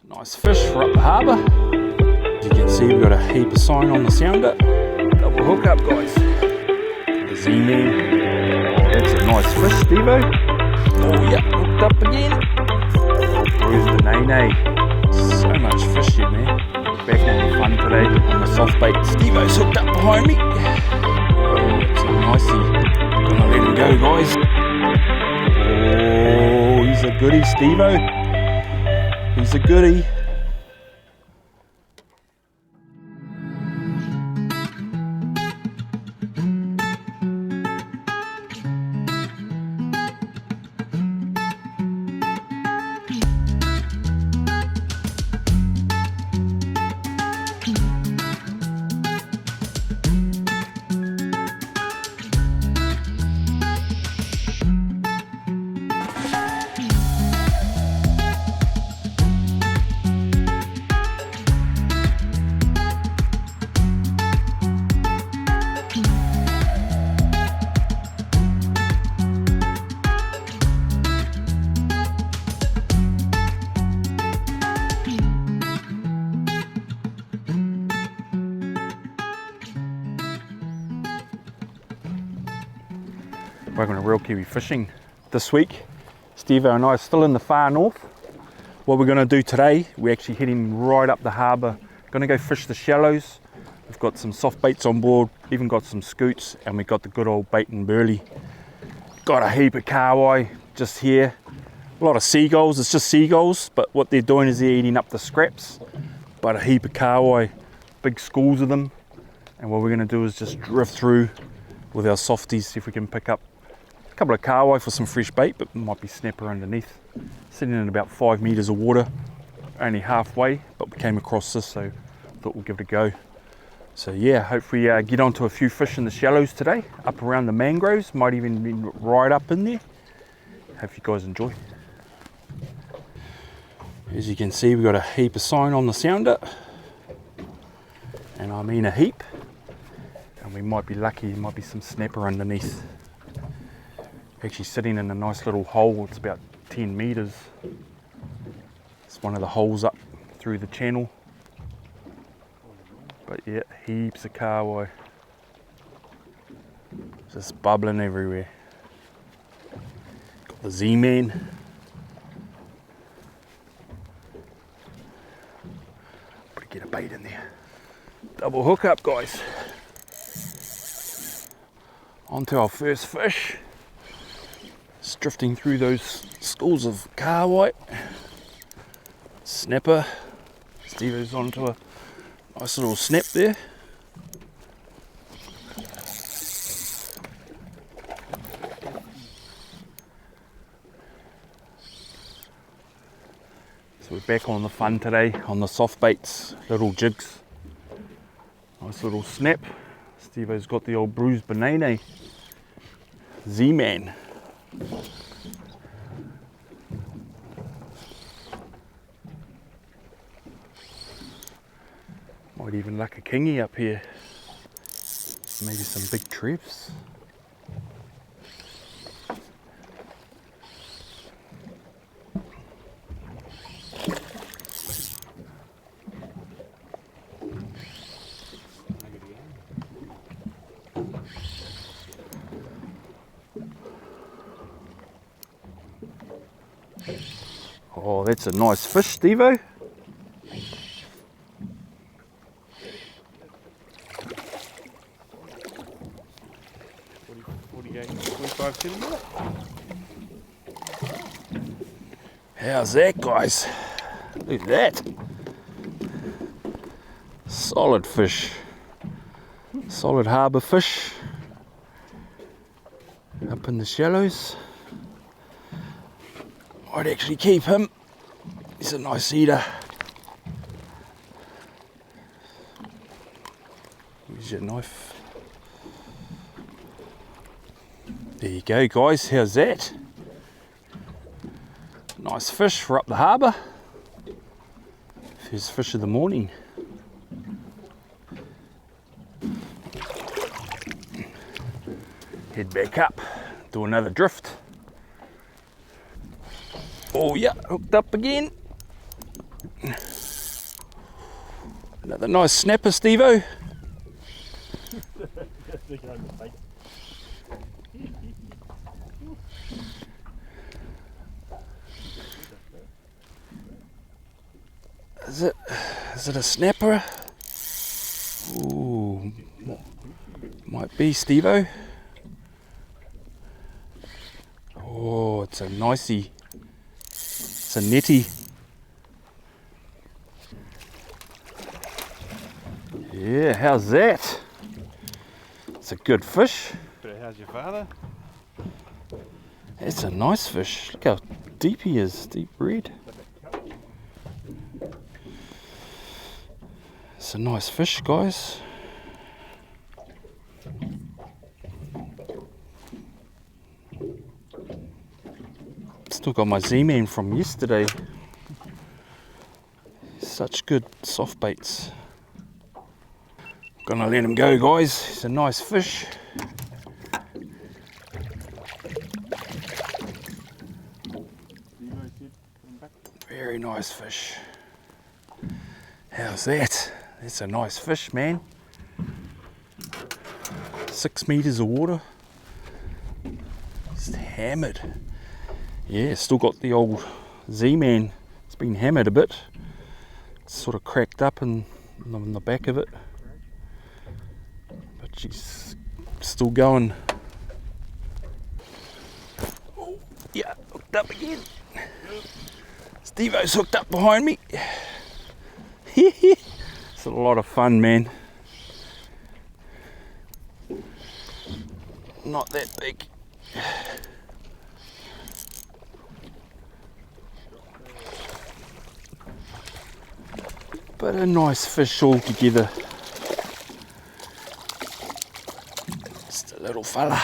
Nice fish for up the harbour. As you can see, we've got a heap of sign on the sounder. Double hook up, guys. The Z-Man. Oh, that's a nice fish, Stevo. Oh yeah, hooked up again. Bruised the nay-nay. So much fish here, man. Back on the fun today on the soft bait. Stevo's hooked up behind me. Oh, it's a nicey. Gonna let him go, guys. Oh, he's a goodie, Stevo. He's a goodie. Welcome to Real Kiwi Fishing. This week, Stevo and I are still in the far north. What we're going to do today, we're actually heading right up the harbour. Going to go fish the shallows. We've got some soft baits on board, even got some scoots, and we've got the good old bait and burley. Got a heap of kahawai just here. A lot of seagulls, it's just seagulls, but what they're doing is they're eating up the scraps. But a heap of kahawai, big schools of them. And what we're going to do is just drift through with our softies, see if we can pick up a couple of kahawai for some fresh bait, but it might be snapper underneath. Sitting in about 5 meters of water, only halfway, but we came across this, so thought we'll give it a go. So yeah, hopefully get onto a few fish in the shallows today, up around the mangroves, might even be right up in there. Hope you guys enjoy. As you can see, we've got a heap of sign on the sounder, and I mean a heap. And we might be lucky, there might be some snapper underneath. Actually sitting in a nice little hole, it's about 10 meters. It's one of the holes up through the channel. But yeah, heaps of kahawai. Just bubbling everywhere. Got the Z-Man. Better get a bait in there. Double hook up, guys. Onto our first fish. Just drifting through those schools of kahawai. Snapper. Stevo's onto a nice little snap there. So we're back on the fun today on the soft baits, little jigs. Nice little snap. Stevo's got the old bruised banana. Z-Man. Might even luck a kingy up here. Maybe some big treps. Oh, that's a nice fish, Stevo. How's that, guys? Look at that. Solid fish. Solid harbour fish. Up in the shallows. I'd actually keep him. He's a nice eater. Use your knife. There you go, guys. How's that? Nice fish for up the harbour. First fish of the morning. Head back up, do another drift. Oh yeah, hooked up again. Another nice snapper, Stevo. Is it a snapper? Ooh, might be, Stevo. Oh, it's a nicey. It's a netty. Yeah, how's that? It's a good fish. How's your father? It's a nice fish. Look how deep he is, deep red. It's a nice fish, guys. Still got my Z-Man from yesterday. Such good soft baits. Gonna let him go, guys. He's a nice fish. Very nice fish. How's that? That's a nice fish, man. 6 meters of water. Just hammered. Yeah, still got the old Z-Man. It's been hammered a bit. It's sort of cracked up on the back of it. But she's still going. Oh, yeah, hooked up again. Stevo's hooked up behind me. It's a lot of fun, man. Not that big. But a nice fish all together. Just a little fella.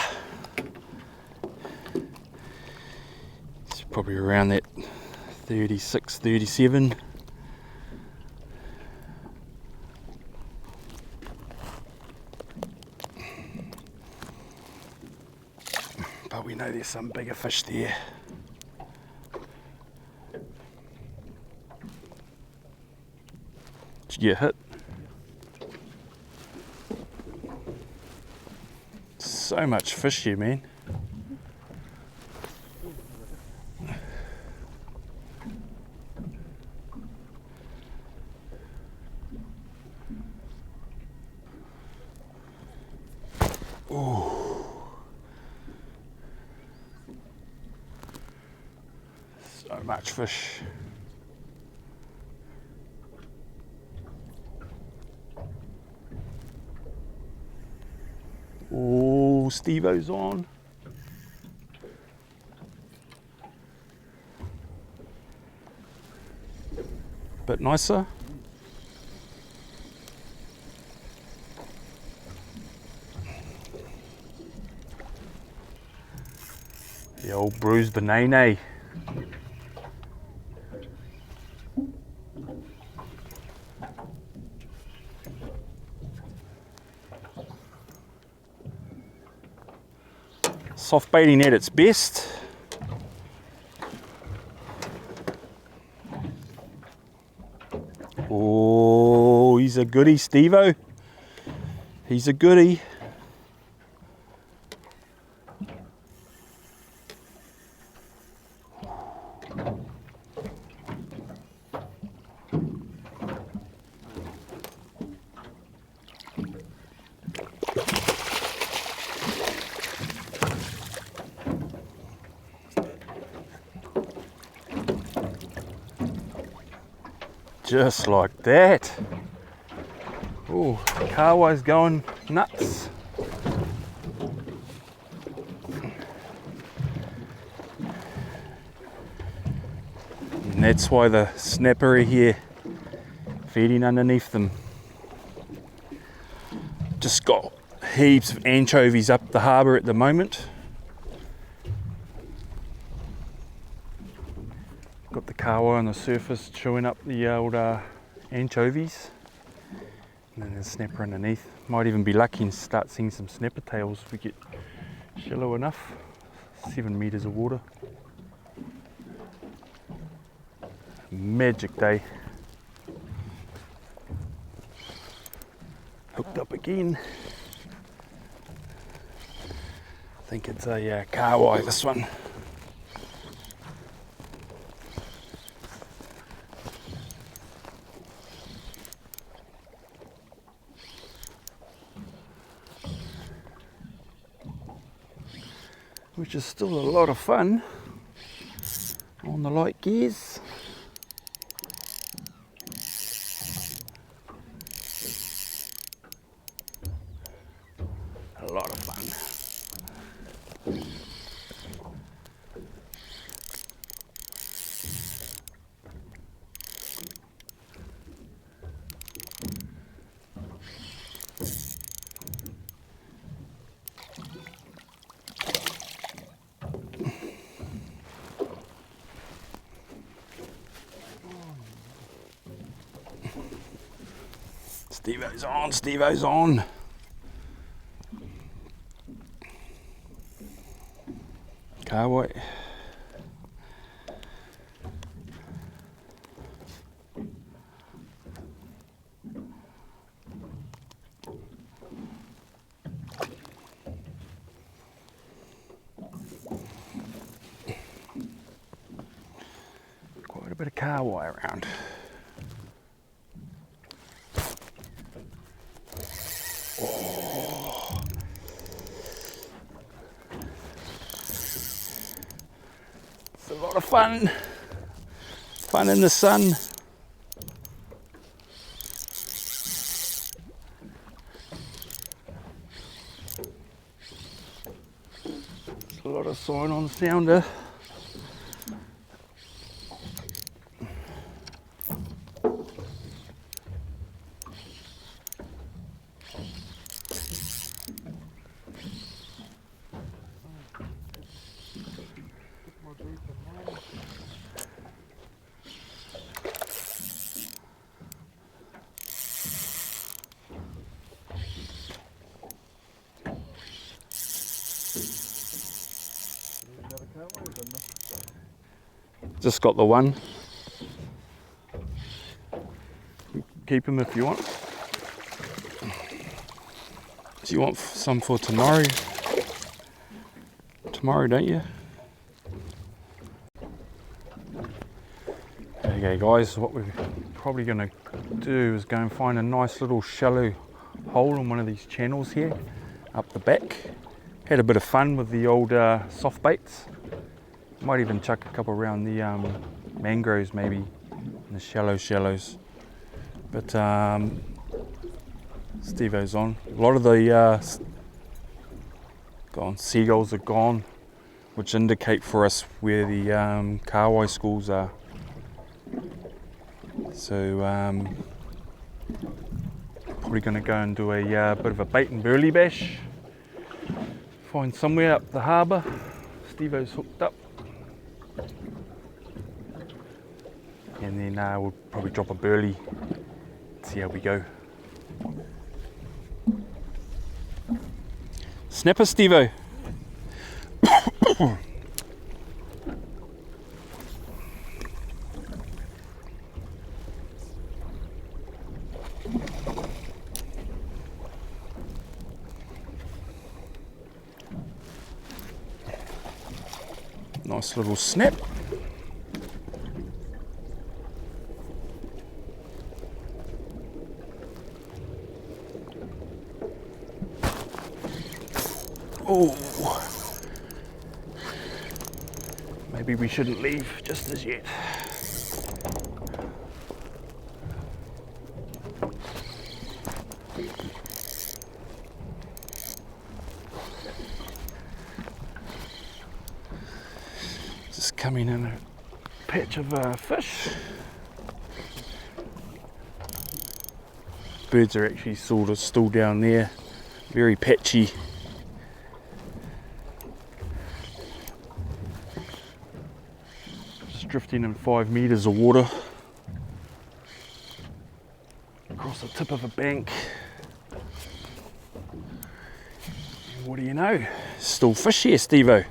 It's probably around that 36, 37. But we know there's some bigger fish there. Did you get hit? So much fish here, man. Ooh. So much fish. Oh, Stevo's on. Bit nicer. The old bruised banana. Soft baiting at its best. Oh, he's a goodie, Stevo. He's a goodie. Just like that. Oh, Kahawai's going nuts. And that's why the snapper are here, feeding underneath them. Just got heaps of anchovies up the harbour at the moment. Got the Kahawai on the surface chewing up the old anchovies. And then the snapper underneath. Might even be lucky and start seeing some snapper tails if we get shallow enough. 7 meters of water. Magic day. Hooked up again. I think it's a Kahawai, this one. Which is still a lot of fun on the light gears. A lot of fun. Stevo's on, Stevo's on. Kahawai. Quite a bit of Kahawai around. It's a lot of fun. Fun in the sun. There's a lot of sign on the sounder. Just got the one. Keep him if you want. Do you want some for tomorrow? Tomorrow, don't you? Okay guys, what we're probably going to do is go and find a nice little shallow hole in one of these channels here, up the back. Had a bit of fun with the old soft baits. Might even chuck a couple around the mangroves maybe, in the shallows. But Stevo's on. A lot of the seagulls are gone, which indicate for us where the Kahawai schools are. So probably going to go and do a bit of a bait and burley bash. Find somewhere up the harbour. Stevo's hooked up. And then we'll probably drop a burley, see how we go. Snapper, Stevo. Nice little snap. Oh, maybe we shouldn't leave just as yet. Just coming in a patch of fish. Birds are actually sort of still down there, very patchy. Drifting in 5 meters of water across the tip of a bank. And what do you know? Still fish here, Stevo.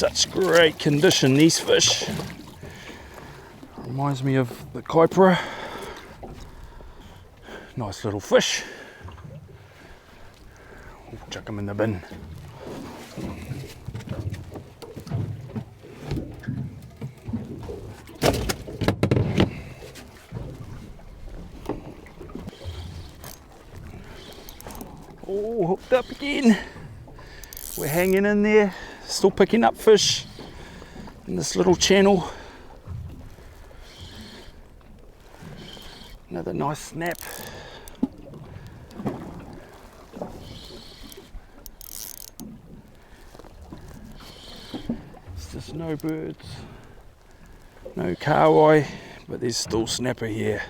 such great condition, these fish. Reminds me of the kaipara. Nice little fish. We'll chuck them in the bin. Oh, hooked up again. We're hanging in there, still picking up fish in this little channel. Another nice snap. It's just no birds, no kahawai, but there's still snapper here.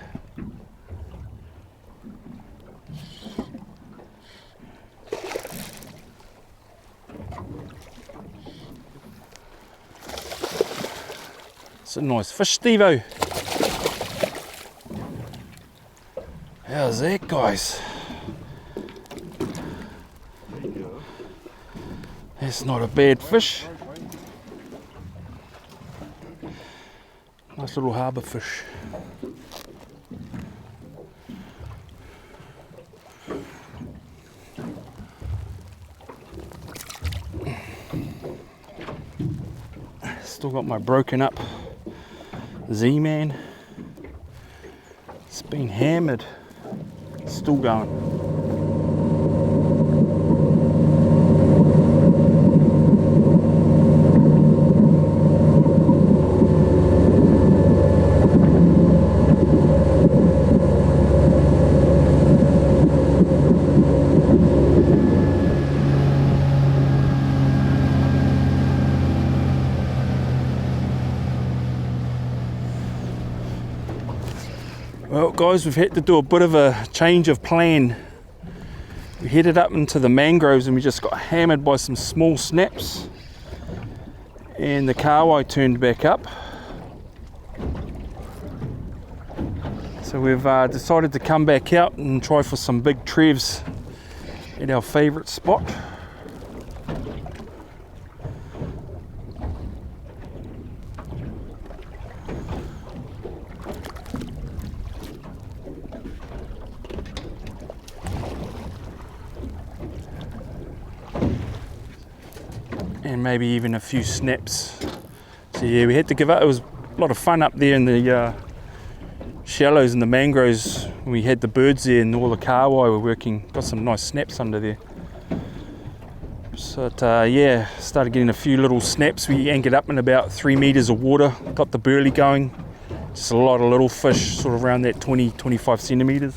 It's a nice fish, Stevo. How's that, guys? That's not a bad fish. Nice little harbour fish. Still got my broken up Z-Man. It's been hammered. It's still going. Well guys, we've had to do a bit of a change of plan. We headed up into the mangroves and we just got hammered by some small snaps, and the kahawai turned back up. So we've decided to come back out and try for some big trevs at our favourite spot. And maybe even a few snaps. So yeah, we had to give up. It was a lot of fun up there in the shallows and the mangroves when we had the birds there and all the kahawai were working. Got some nice snaps under there. So yeah, started getting a few little snaps. We anchored up in about 3 meters of water, got the burley going. Just a lot of little fish, sort of around that 20-25 centimeters.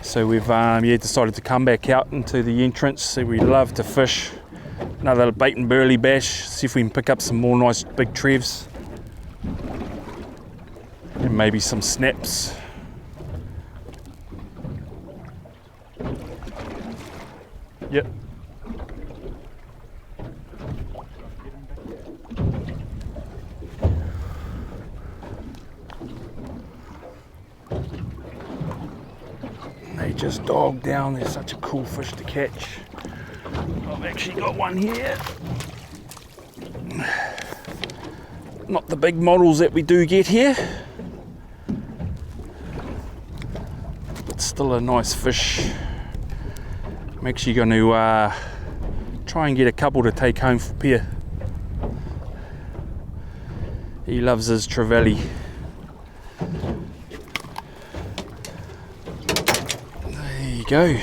So we've decided to come back out into the entrance. So we love to fish. Another bait and burley bash, see if we can pick up some more nice big trevs and maybe some snaps. Yep. They just dog down. They're such a cool fish to catch. I've actually got one here. Not the big models that we do get here, but still a nice fish. I'm actually going to try and get a couple to take home for Pierre. He loves his trevally. There you go.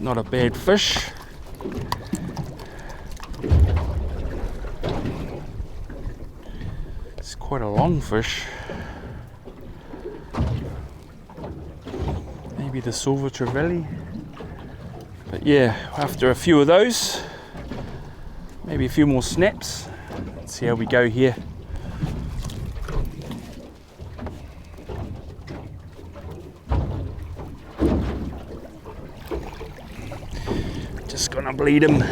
Not a bad fish. It's quite a long fish. Maybe the silver trevally. But yeah, after a few of those, maybe a few more snaps. Let's see how we go here. Just gonna bleed him.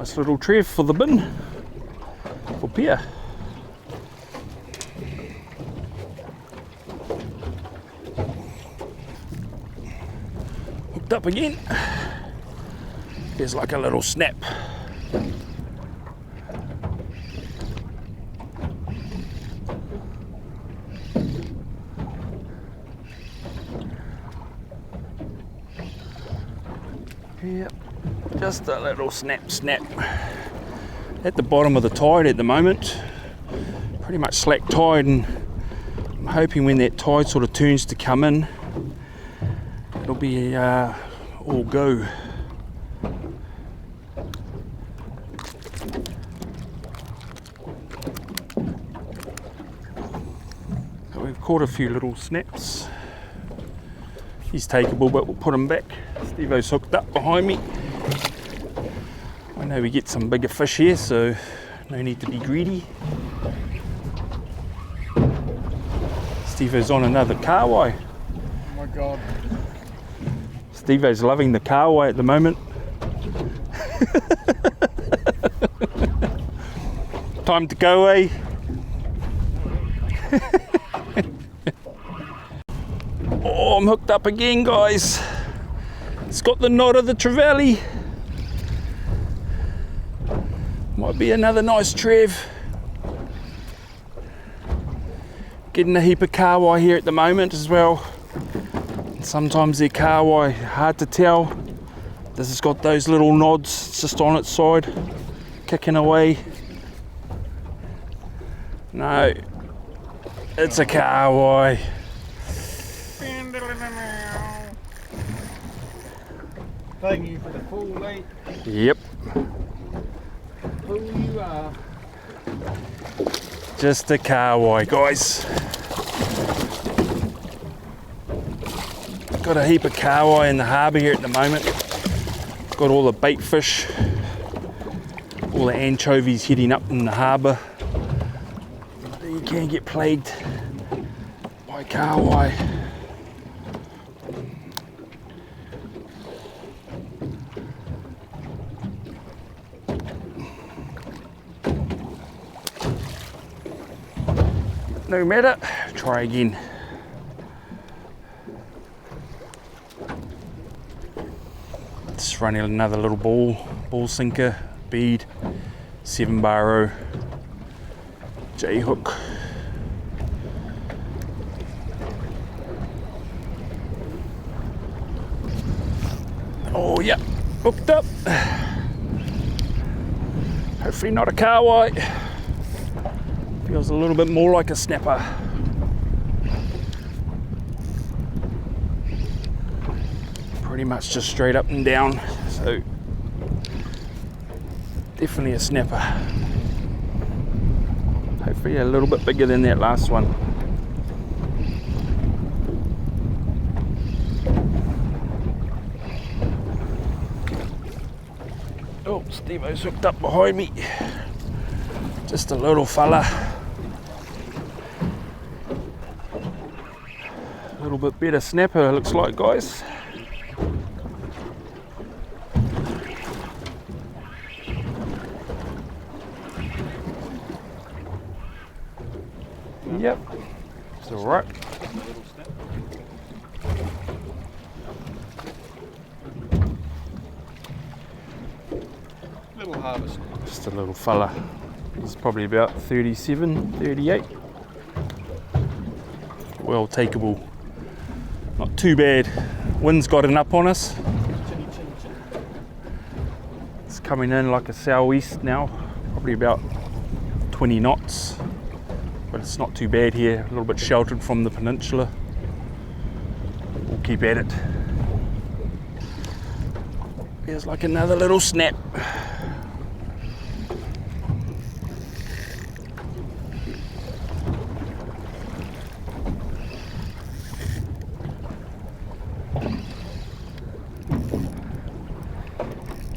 Nice little trev for the bin, for Pia. Hooked up again. There's like a little snap. Yep, just a little snap. At the bottom of the tide at the moment, pretty much slack tide, and I'm hoping when that tide sort of turns to come in, it'll be all go. So we've caught a few little snaps. He's takeable, but we'll put him back. Stevo's hooked up behind me. I know we get some bigger fish here, so no need to be greedy. Stevo's on another kahawai. Oh my god. Stevo's loving the kahawai at the moment. Time to go away. Oh, I'm hooked up again, guys. It's got the knot of the trevally. Might be another nice trev. Getting a heap of kahawai here at the moment as well. Sometimes they're kahawai, hard to tell. This has got those little nods, it's just on its side, kicking away. No, it's a kahawai. Thank you for the full mate. Yep. Who you are. Just a kahawai, guys. Got a heap of kahawai in the harbour here at the moment. Got all the bait fish, all the anchovies heading up in the harbour. You can get plagued by kahawai. No matter, try again. Just running another little ball sinker, bead, 7-bar J hook. Oh yeah, hooked up. Hopefully not a kahawai. Feels a little bit more like a snapper. Pretty much just straight up and down, so definitely a snapper. Hopefully a little bit bigger than that last one. Oh, Stevo's hooked up behind me. Just a little fella. A little bit better snapper, looks like, guys. Yep, it's all right. Little harvest. Just a little fella. He's probably about 37, 38. Well takeable. Not too bad. Wind's gotten up on us. It's coming in like a southeast now, probably about 20 knots. But it's not too bad here, a little bit sheltered from the peninsula. We'll keep at it. There's like another little snap.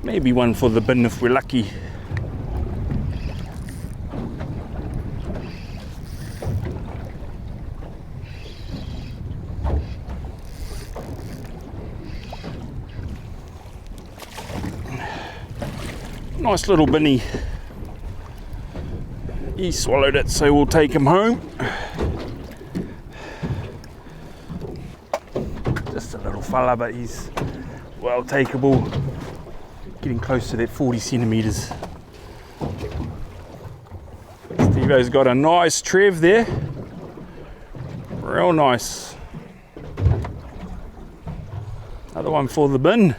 Maybe one for the bin if we're lucky. Nice little binny. He swallowed it, so we'll take him home. Just a little fella, but he's well takeable. Getting close to that 40 centimetres. Stevo's got a nice trev there. Real nice. Another one for the bin.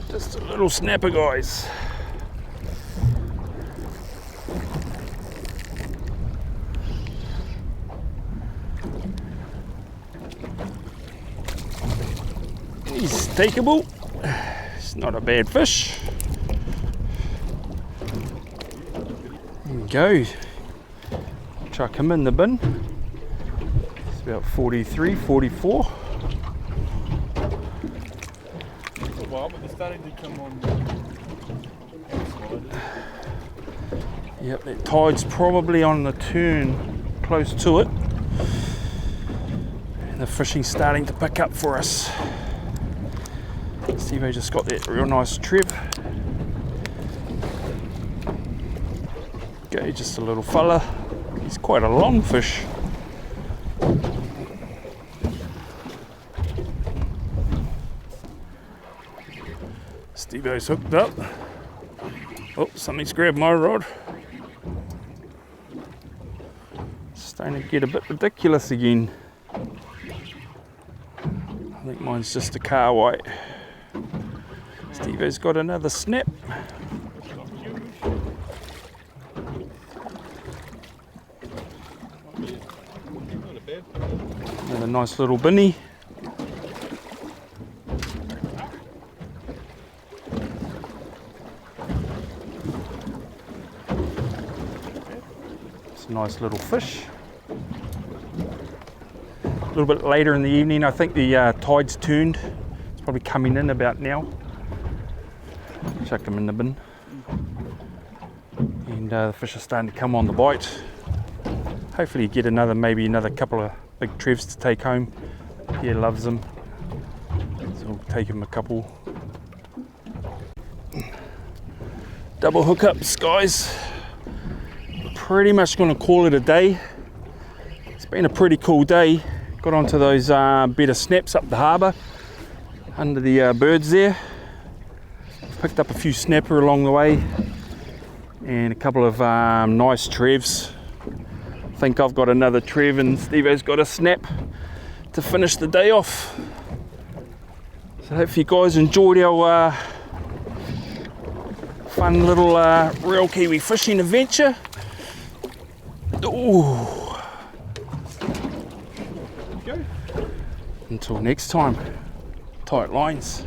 Just a little snapper, guys. He's takeable. It's not a bad fish. There we go. Chuck him in the bin. It's about 43, 44. But they're starting to come on. Yep, that tide's probably on the turn close to it. And the fishing's starting to pick up for us. Stevo just got that real nice trev. Okay, just a little fella. He's quite a long fish. Stevo's hooked up. Oh, something's grabbed my rod. It's starting to get a bit ridiculous again. I think mine's just a Kahawai. Stevo's got another snap. Another nice little binny. It's a nice little fish. A little bit later in the evening, I think the tide's turned. It's probably coming in about now. Chuck them in the bin. And the fish are starting to come on the bite. Hopefully get maybe another couple of big trevs to take home. He loves them. So we'll take him a couple. Double hookups, guys. Pretty much going to call it a day. It's been a pretty cool day. Got onto those better snaps up the harbour under the birds there. Picked up a few snapper along the way and a couple of nice trevs. I think I've got another trev and Stevo's got a snap to finish the day off. So hopefully you guys enjoyed our fun little real kiwi fishing adventure. Ooh. Until next time, tight lines.